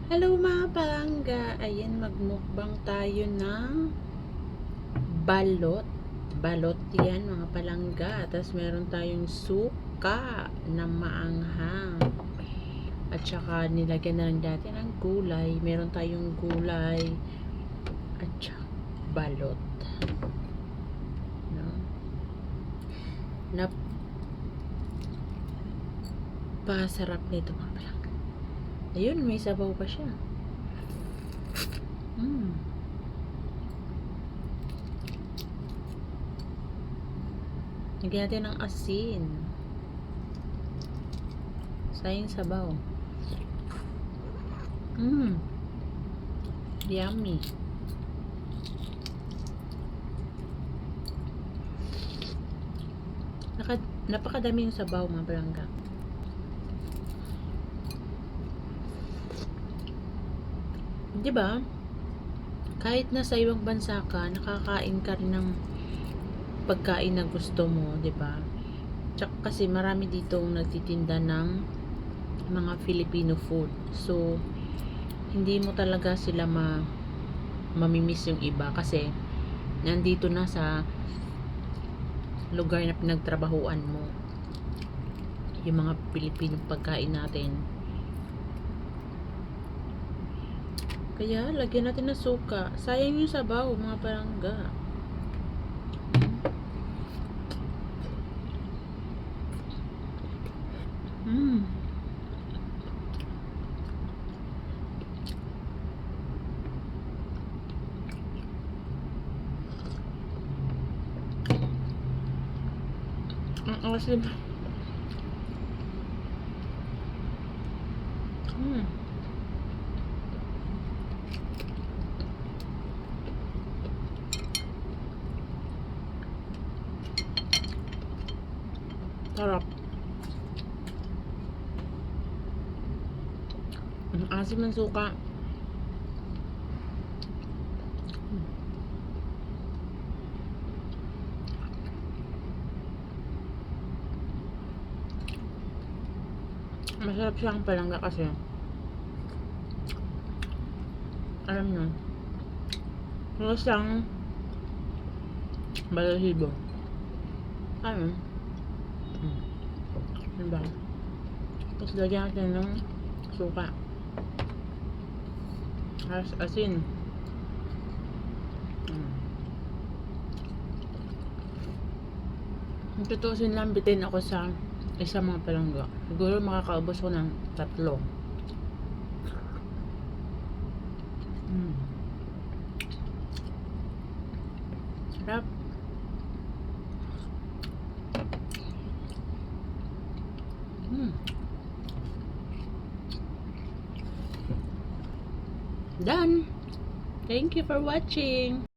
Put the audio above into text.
Hello mga palangga! Ayan, magmukbang tayo ng balot. Balot yan mga palangga. Tapos meron tayong suka na maanghang. At saka nilagyan na lang natin ng gulay. Meron tayong gulay. At saka balot. No? Napasarap nito mga palangga. Ayun, may sabaw pa siya. Lagyan natin ng asin. Sayang sabaw. Yummy. Napakadami yung sabaw mga palangga. Di ba? Kahit nasa ibang bansa ka, nakakain ka rin ng pagkain na gusto mo, di ba? Tsaka kasi marami dito nagtitinda ng mga Filipino food. So, hindi mo talaga sila mamimiss yung iba kasi nandito na sa lugar na pinagtrabahuan mo yung mga Pilipino pagkain natin. Kaya, lagyan natin ng suka. Sayang yung sabaw, mga palangga. Ang asin. Sarap. Ang asim ng suka. Masarap siyang palangga kasi alam nyo, wala siyang balahibo. Ano? Diba? Tapos lagyan natin ng suka. Tapos asin. Tutusin lang bitin ako sa isa mga palangga. Siguro makakaubos ko ng 3. Sarap. Done. Thank you for watching.